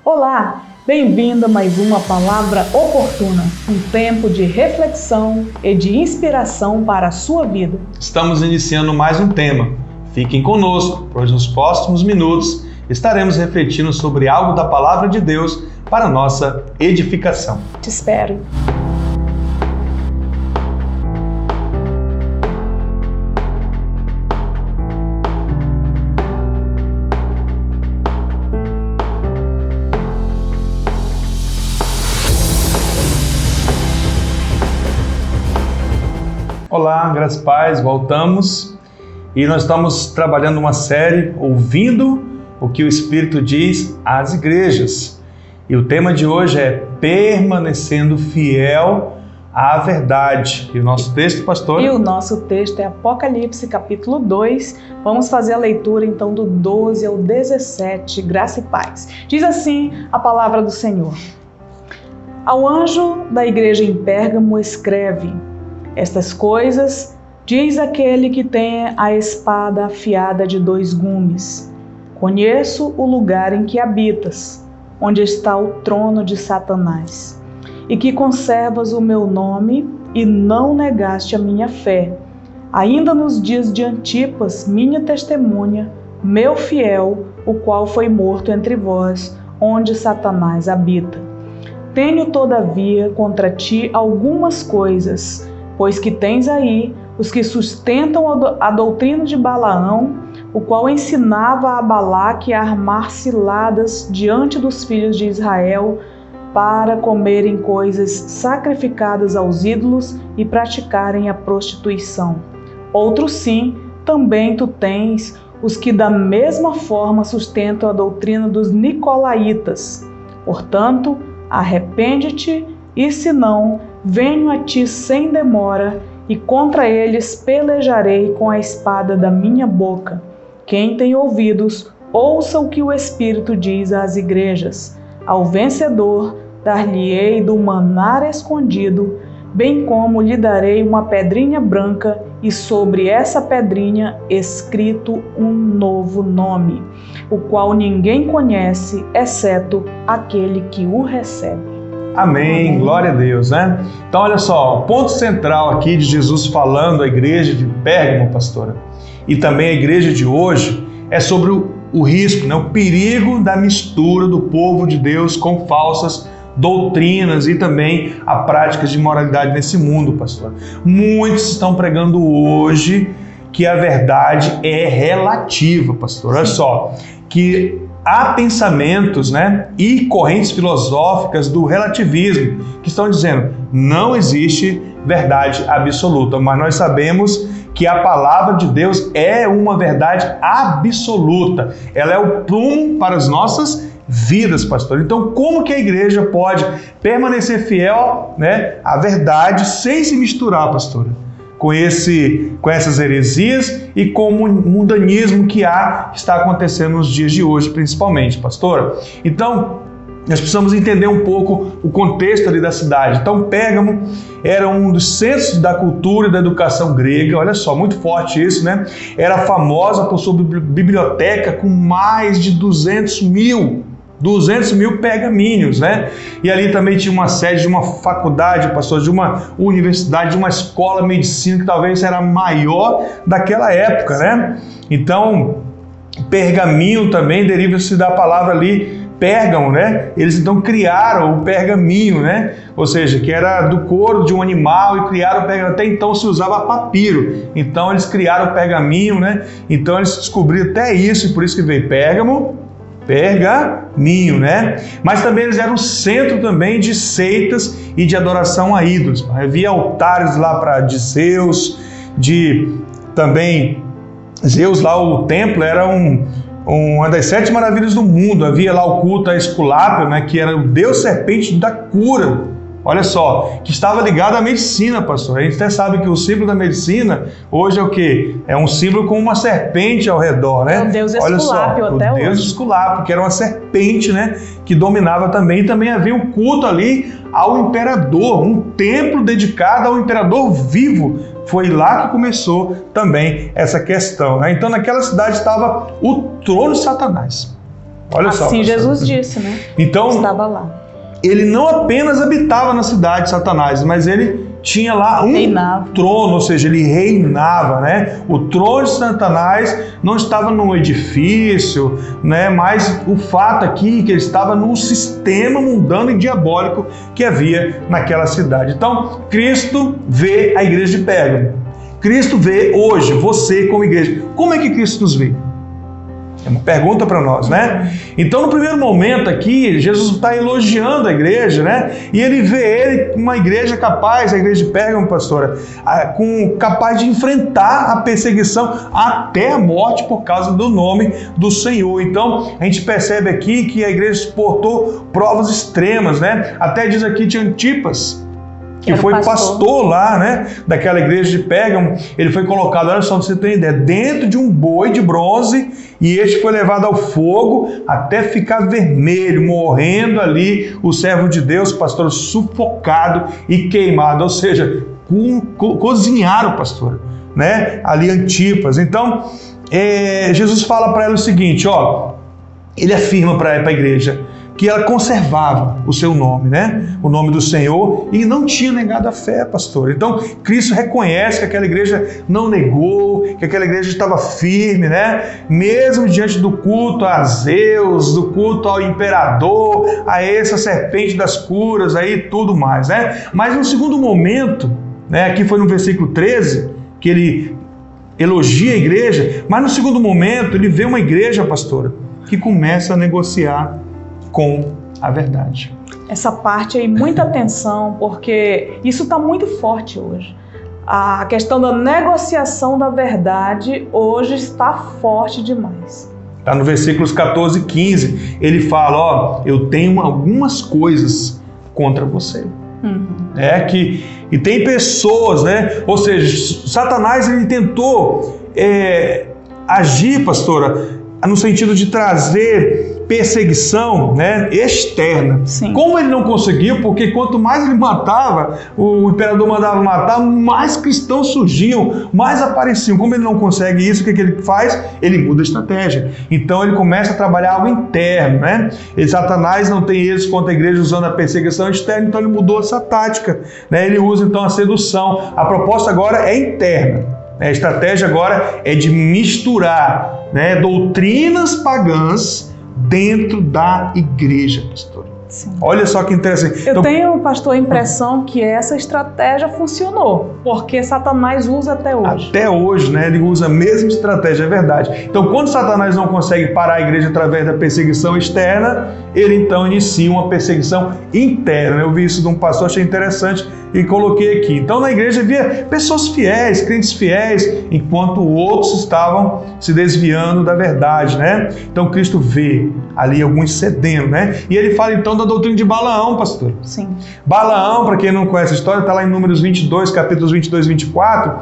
Olá, bem-vindo a mais uma Palavra Oportuna, um tempo de reflexão e de inspiração para a sua vida. Estamos iniciando mais um tema. Fiquem conosco, pois nos próximos minutos estaremos refletindo sobre algo da Palavra de Deus para a nossa edificação. Te espero. Olá, graças a paz, voltamos e nós estamos trabalhando uma série ouvindo o que o Espírito diz às igrejas. E o tema de hoje é permanecendo fiel à verdade. E o nosso texto, pastor? E o nosso texto é Apocalipse, capítulo 2. Vamos fazer a leitura então do 12 ao 17, graça e paz. Diz assim a palavra do Senhor. Ao anjo da igreja em Pérgamo escreve: estas coisas diz aquele que tem a espada afiada de 2 gumes. Conheço o lugar em que habitas, onde está o trono de Satanás, e que conservas o meu nome e não negaste a minha fé, ainda nos dias de Antipas, minha testemunha, meu fiel, o qual foi morto entre vós, onde Satanás habita. Tenho, todavia, contra ti algumas coisas, pois que tens aí os que sustentam a doutrina de Balaão, o qual ensinava a Balaque a armar ciladas diante dos filhos de Israel para comerem coisas sacrificadas aos ídolos e praticarem a prostituição. Outros sim, também tu tens os que da mesma forma sustentam a doutrina dos nicolaítas. Portanto, arrepende-te e se não, venho a ti sem demora, e contra eles pelejarei com a espada da minha boca. Quem tem ouvidos, ouça o que o Espírito diz às igrejas. Ao vencedor, dar-lhe-ei do maná escondido, bem como lhe darei uma pedrinha branca, e sobre essa pedrinha escrito um novo nome, o qual ninguém conhece, exceto aquele que o recebe. Amém, glória a Deus, né? Então, olha só, o ponto central aqui de Jesus falando à igreja de Pérgamo, pastora, e também a igreja de hoje, é sobre o risco, né? O perigo da mistura do povo de Deus com falsas doutrinas e também a práticas de moralidade nesse mundo, pastor. Muitos estão pregando hoje que a verdade é relativa, pastor. Olha só, que há pensamentos, né, e correntes filosóficas do relativismo que estão dizendo não existe verdade absoluta, mas nós sabemos que a palavra de Deus é uma verdade absoluta. Ela é o prumo para as nossas vidas, pastor. Então, como que a igreja pode permanecer fiel, né, à verdade sem se misturar, pastor, com essas heresias e com o mundanismo que está acontecendo nos dias de hoje, principalmente, pastora? Então, nós precisamos entender um pouco o contexto ali da cidade. Então, Pérgamo era um dos centros da cultura e da educação grega. Olha só, muito forte isso, né? Era famosa por sua biblioteca com mais de 200 mil pergaminhos, né? E ali também tinha uma sede de uma faculdade, pastor, de uma universidade, de uma escola de medicina que talvez era a maior daquela época, né? Então, pergaminho também deriva-se da palavra ali, Pérgamo, né? Eles então criaram o pergaminho, né? Ou seja, que era do couro de um animal e criaram o pergaminho. Até então se usava papiro, então eles criaram o pergaminho, né? Então eles descobriram até isso e por isso que veio pergaminho, né? Mas também eles eram centro também de seitas e de adoração a ídolos. Havia altares lá para Zeus, também Zeus lá, o templo era uma das 7 maravilhas do mundo. Havia lá o culto a Esculápio, né, que era o deus serpente da cura. Olha só, que estava ligado à medicina, pastor. A gente até sabe que o símbolo da medicina hoje é o quê? É um símbolo com uma serpente ao redor, né? É o deus Esculápio até hoje. O deus Esculápio, que era uma serpente, né? Que dominava também. E também havia um culto ali ao imperador, um templo dedicado ao imperador vivo. Foi lá que começou também essa questão, né? Então, naquela cidade estava o trono de Satanás. Olha só. Assim Jesus disse, né? Então, estava lá. Ele não apenas habitava na cidade de Satanás, mas ele tinha lá um trono, ou seja, ele reinava, né? O trono de Satanás não estava num edifício, né? Mas o fato aqui é que ele estava num sistema mundano e diabólico que havia naquela cidade. Então, Cristo vê a igreja de Pérgamo. Cristo vê hoje você como igreja. Como é que Cristo nos vê? É uma pergunta para nós, né? Então, no primeiro momento aqui, Jesus está elogiando a igreja, né? E ele vê uma igreja capaz, a igreja de Pérgamo, pastora, capaz de enfrentar a perseguição até a morte por causa do nome do Senhor. Então, a gente percebe aqui que a igreja suportou provas extremas, né? Até diz aqui de Antipas, que foi pastor lá, né, daquela igreja de Pérgamo. Ele foi colocado, olha só, pra você ter ideia, dentro de um boi de bronze, e este foi levado ao fogo até ficar vermelho, morrendo ali o servo de Deus, pastor, sufocado e queimado, ou seja, cozinharam, pastor, né, ali Antipas. Então, Jesus fala para ela o seguinte, ó, ele afirma para a igreja que ela conservava o seu nome, né? O nome do Senhor, e não tinha negado a fé, pastor. Então, Cristo reconhece que aquela igreja não negou, que aquela igreja estava firme, né? Mesmo diante do culto a Zeus, do culto ao imperador, a essa serpente das curas, aí tudo mais, né? Mas no segundo momento, né? Aqui foi no versículo 13, que ele elogia a igreja, mas no segundo momento ele vê uma igreja, pastora, que começa a negociar com a verdade. Essa parte aí, muita atenção, porque isso está muito forte hoje. A questão da negociação da verdade hoje está forte demais. Está no versículos 14 e 15. Ele fala, ó, eu tenho algumas coisas contra você. E tem pessoas, né? Ou seja, Satanás ele tentou agir, pastora, no sentido de trazer perseguição, né, externa. Sim. Como ele não conseguiu, porque quanto mais ele matava, o imperador mandava matar, mais cristãos surgiam, mais apareciam. Como ele não consegue isso, o que ele faz? Ele muda a estratégia. Então ele começa a trabalhar algo interno, né? Satanás não tem êxito contra a igreja usando a perseguição externa, então ele mudou essa tática, né? Ele usa então a sedução. A proposta agora é interna. A estratégia agora é de misturar, né, doutrinas pagãs dentro da igreja, pastor. Sim. Olha só que interessante. Eu tenho, pastor, a impressão que essa estratégia funcionou, porque Satanás usa até hoje. Até hoje, né? Ele usa a mesma estratégia, é verdade. Então, quando Satanás não consegue parar a igreja através da perseguição externa, ele então inicia uma perseguição interna. Eu vi isso de um pastor, achei interessante e coloquei aqui. Então, na igreja havia pessoas fiéis, crentes fiéis, enquanto outros estavam se desviando da verdade, né? Então, Cristo vê ali alguns cedendo, né? E ele fala então da doutrina de Balaão, pastor. Sim. Balaão, para quem não conhece a história, está lá em Números 22, capítulos 22 e 24,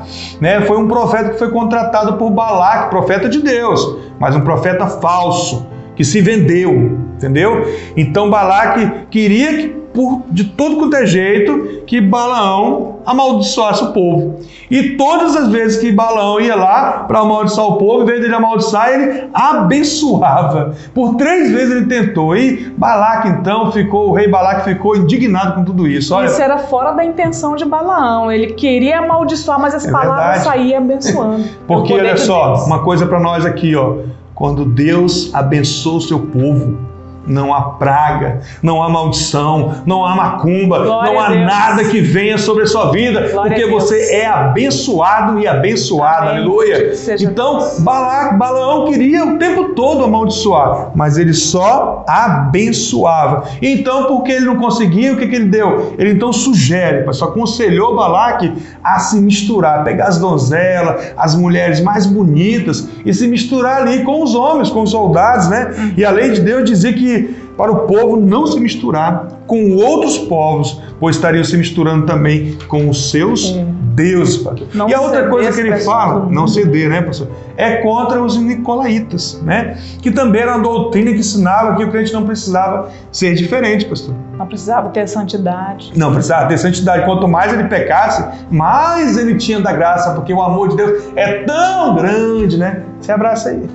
né? Foi um profeta que foi contratado por Balaque, profeta de Deus, mas um profeta falso, que se vendeu, entendeu? Então Balaque queria que, de todo quanto é jeito, que Balaão amaldiçoasse o povo. E todas as vezes que Balaão ia lá para amaldiçoar o povo, em vez dele amaldiçoar, ele abençoava. Por 3 vezes ele tentou. E Balaque, então, o rei Balaque ficou indignado com tudo isso. Olha, isso era fora da intenção de Balaão. Ele queria amaldiçoar, mas as palavras saíam abençoando. Porque, olha só, uma coisa para nós aqui, ó. Quando Deus abençoa o seu povo, não há praga, não há maldição, não há macumba, não há nada que venha sobre a sua vida, porque você é abençoado e abençoada, aleluia. Então, Balaão queria o tempo todo amaldiçoar, mas ele só abençoava. Então, porque ele não conseguia, o que ele deu? Ele então sugere, só aconselhou Balaque a se misturar, pegar as donzelas, as mulheres mais bonitas e se misturar ali com os homens, com os soldados, né? E a lei de Deus dizia que para o povo não se misturar com outros povos, pois estariam se misturando também com os seus deuses. E a outra coisa que ele fala, não ceder, né, pastor? É contra os nicolaítas, né? Que também era uma doutrina que ensinava que o crente não precisava ser diferente, pastor. Não precisava ter santidade. Não precisava ter santidade. Quanto mais ele pecasse, mais ele tinha da graça, porque o amor de Deus é tão grande, né? Se abraça aí.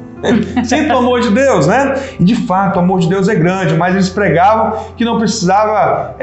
Sinta o amor de Deus, né? E de fato, o amor de Deus é grande, mas eles pregavam que não precisava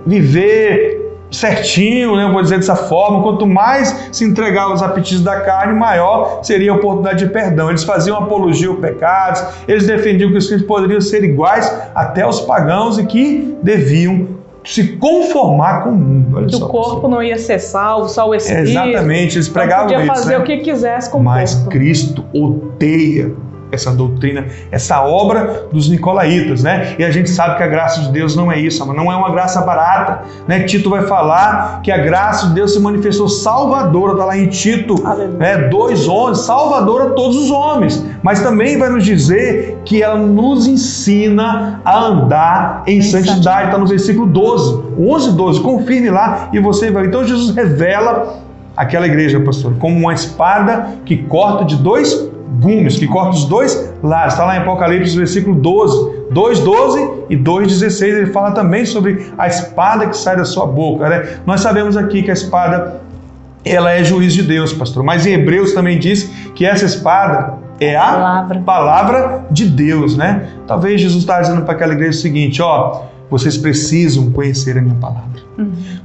viver certinho, né? Vou dizer dessa forma, quanto mais se entregava aos apetites da carne, maior seria a oportunidade de perdão. Eles faziam apologia aos pecados, eles defendiam que os crentes poderiam ser iguais até aos pagãos e que deviam se conformar com o mundo. Olha que só, o corpo não ia ser salvo, só o espírito. Exatamente, eles pregavam isso. Podia fazer o que quisesse com o corpo. Mas Cristo odeia essa doutrina, essa obra dos nicolaítas, né? E a gente sabe que a graça de Deus não é isso, não é uma graça barata, né? Tito vai falar que a graça de Deus se manifestou salvadora, está lá em Tito, né? 2:11, salvadora a todos os homens, mas também vai nos dizer que ela nos ensina a andar em santidade, está no versículo 12, 11:12, confirme lá e você vai. Então Jesus revela aquela igreja, pastor, como uma espada que corta de dois gumes, que corta os dois lados. Está lá em Apocalipse, versículo 12, 2:12 e 2:16, ele fala também sobre a espada que sai da sua boca, né? Nós sabemos aqui que a espada, ela é juiz de Deus, pastor, mas em Hebreus também diz que essa espada é a palavra de Deus, né? Talvez Jesus está dizendo para aquela igreja o seguinte, vocês precisam conhecer a minha palavra.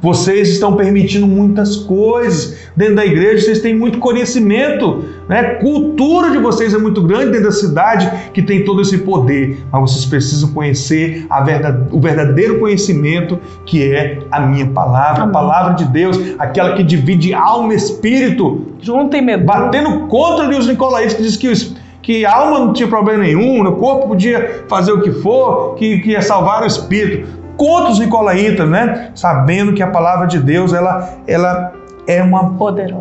Vocês estão permitindo muitas coisas dentro da igreja, vocês têm muito conhecimento, né? A cultura de vocês é muito grande dentro da cidade que tem todo esse poder, mas vocês precisam conhecer o verdadeiro conhecimento que é a minha palavra, a palavra de Deus, aquela que divide alma e espírito, batendo contra os nicolaítas que diz que a alma não tinha problema nenhum, o corpo podia fazer o que for, que ia salvar o espírito. Contra os nicolaítas, né? Sabendo que a palavra de Deus ela é uma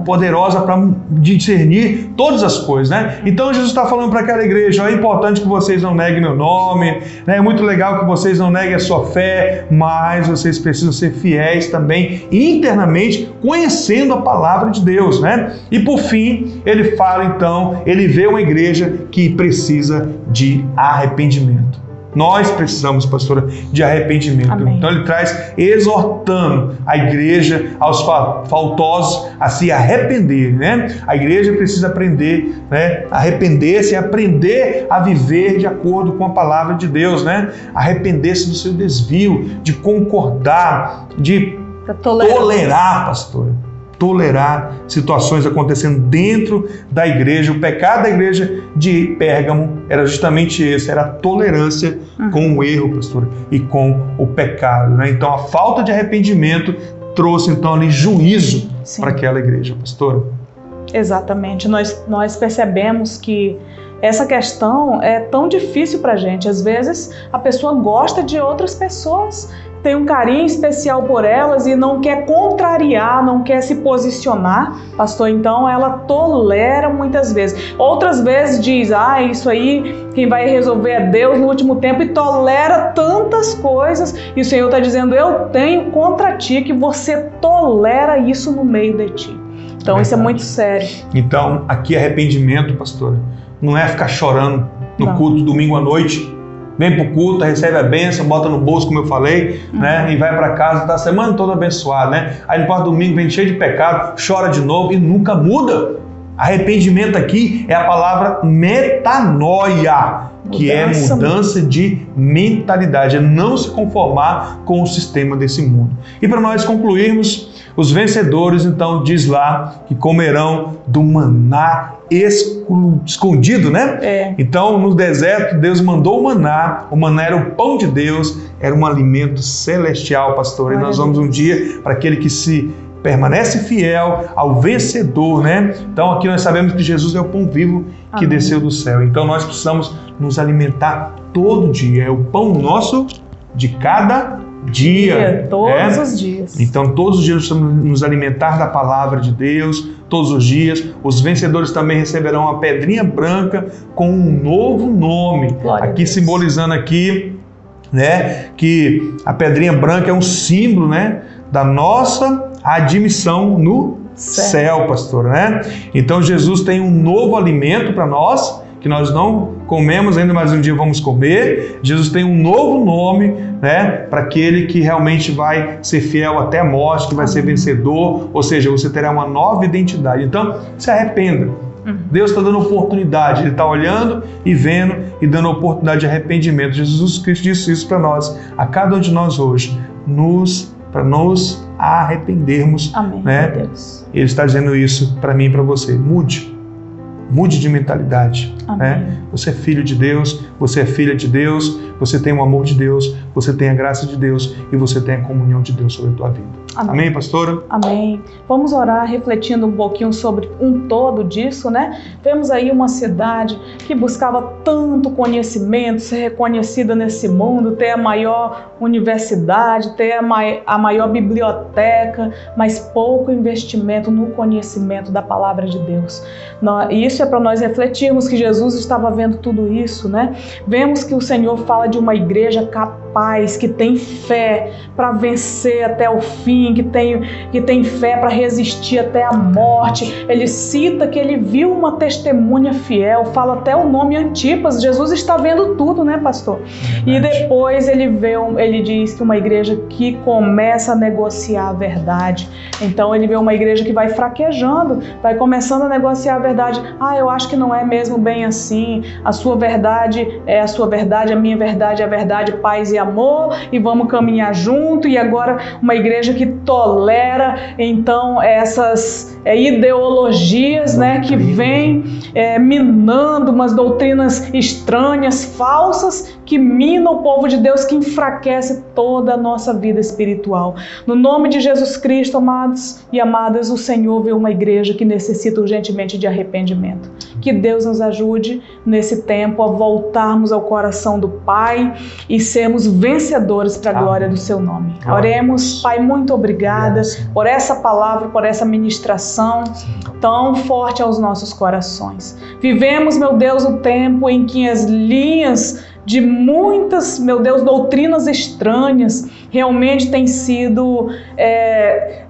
poderosa para discernir todas as coisas, né? Então Jesus está falando para aquela igreja, é importante que vocês não neguem meu nome, né? É muito legal que vocês não neguem a sua fé, mas vocês precisam ser fiéis também internamente, conhecendo a palavra de Deus, né? E por fim, ele fala então, ele vê uma igreja que precisa de arrependimento. Nós precisamos, pastora, de arrependimento. Amém. Então ele traz exortando a igreja, aos faltosos, a se arrependerem, né? A igreja precisa aprender, né? Arrepender-se e aprender a viver de acordo com a palavra de Deus, né? Arrepender-se do seu desvio, de concordar, de tolerar, pastor. Tolerar situações acontecendo dentro da igreja. O pecado da igreja de Pérgamo era justamente esse, era a tolerância com o erro, pastor, e com o pecado, né? Então a falta de arrependimento trouxe então ali juízo para aquela igreja, pastor. Exatamente, nós percebemos que essa questão é tão difícil para a gente. Às vezes a pessoa gosta de outras pessoas, tem um carinho especial por elas e não quer contrariar, não quer se posicionar, pastor, então ela tolera muitas vezes. Outras vezes diz, isso aí quem vai resolver é Deus no último tempo, e tolera tantas coisas, e o Senhor está dizendo, eu tenho contra ti que você tolera isso no meio de ti. Então isso é muito sério. Então aqui arrependimento, pastor, não é ficar chorando no culto domingo à noite. Vem para o culto, recebe a bênção, bota no bolso, como eu falei, né? E vai para casa, tá a semana toda abençoada, né? Aí no quarto domingo vem cheio de pecado, chora de novo e nunca muda. Arrependimento aqui é a palavra metanoia, que é mudança de mentalidade, é não se conformar com o sistema desse mundo. E para nós concluirmos, os vencedores, então, diz lá que comerão do maná escondido, né? Então, no deserto, Deus mandou o maná era o pão de Deus, era um alimento celestial, pastor. E nós vamos um dia para aquele que se permanece fiel ao vencedor, né? Então, aqui nós sabemos que Jesus é o pão vivo que desceu do céu. Então, nós precisamos nos alimentar todo dia. É o pão nosso de cada dia. Todos os dias. Então, todos os dias nós precisamos nos alimentar da palavra de Deus, todos os dias. Os vencedores também receberão uma pedrinha branca com um novo nome. Aqui simbolizando aqui, né, que a pedrinha branca é um símbolo, né, da nossa admissão no céu, pastor, né? Então Jesus tem um novo alimento para nós, que nós não comemos ainda, mas um dia vamos comer. Jesus tem um novo nome, né, para aquele que realmente vai ser fiel até a morte, que vai ser vencedor, ou seja, você terá uma nova identidade. Então, se arrependa, Deus está dando oportunidade, Ele está olhando e vendo e dando oportunidade de arrependimento. Jesus Cristo disse isso para nós, a cada um de nós hoje, para nos arrependermos. Amém, né? Deus. Ele está dizendo isso para mim e para você. Mude de mentalidade. Né? Você é filho de Deus, você é filha de Deus, você tem o amor de Deus, você tem a graça de Deus e você tem a comunhão de Deus sobre a tua vida. Amém, pastora? Amém. Vamos orar refletindo um pouquinho sobre um todo disso, né? Vemos aí uma cidade que buscava tanto conhecimento, ser reconhecida nesse mundo, ter a maior universidade, ter a maior biblioteca, mas pouco investimento no conhecimento da palavra de Deus. E isso é para nós refletirmos que Jesus estava vendo tudo isso, né? Vemos que o Senhor fala de uma igreja capaz, que tem fé para vencer até o fim, que tem fé para resistir até a morte. Ele cita que ele viu uma testemunha fiel, fala até o nome Antipas. Jesus está vendo tudo, né, pastor? E depois ele diz que uma igreja que começa a negociar a verdade. Então ele vê uma igreja que vai fraquejando, vai começando a negociar a verdade. Eu acho que não é mesmo bem assim. A sua verdade é a sua verdade, a minha verdade é a verdade, paz e amor, e vamos caminhar junto. E agora uma igreja que tolera então essas ideologias, né, que vêm minando umas doutrinas estranhas, falsas, que minam o povo de Deus, que enfraquece toda a nossa vida espiritual. No nome de Jesus Cristo, amados e amadas, o Senhor vê uma igreja que necessita urgentemente de arrependimento. Que Deus nos ajude nesse tempo a voltarmos ao coração do Pai e sermos vencedores para a glória do seu nome. Oremos. Pai, muito obrigada por essa palavra, por essa ministração tão forte aos nossos corações. Vivemos, meu Deus, o tempo em que as linhas de muitas, meu Deus, doutrinas estranhas realmente têm sido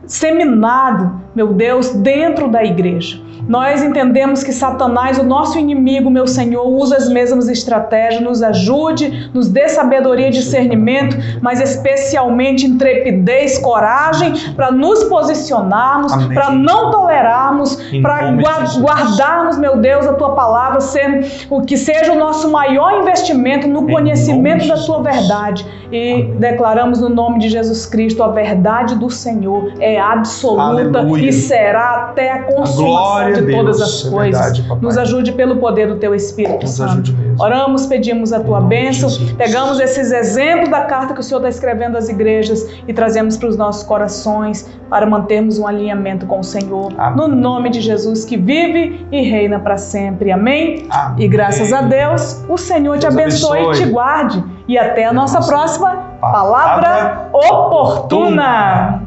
seminado, meu Deus, dentro da igreja. Nós entendemos que Satanás, o nosso inimigo, meu Senhor, usa as mesmas estratégias. Nos ajude, nos dê sabedoria e discernimento, mas especialmente intrepidez, coragem, para nos posicionarmos, para não tolerarmos, para guardarmos, meu Deus, a Tua palavra, o que seja o nosso maior investimento no conhecimento da Tua verdade. E declaramos no nome de Jesus Cristo, a verdade do Senhor é absoluta. Aleluia. E será até a consumação de todas as coisas. Verdade, nos ajude pelo poder do Teu Espírito Santo. Oramos, pedimos a Tua bênção, pegamos esses exemplos da carta que o Senhor está escrevendo às igrejas e trazemos para os nossos corações para mantermos um alinhamento com o Senhor. Amém. No nome de Jesus, que vive e reina para sempre. Amém? Amém. E graças a Deus, o Senhor te abençoe e te guarde. E até a nossa próxima Palavra Oportuna.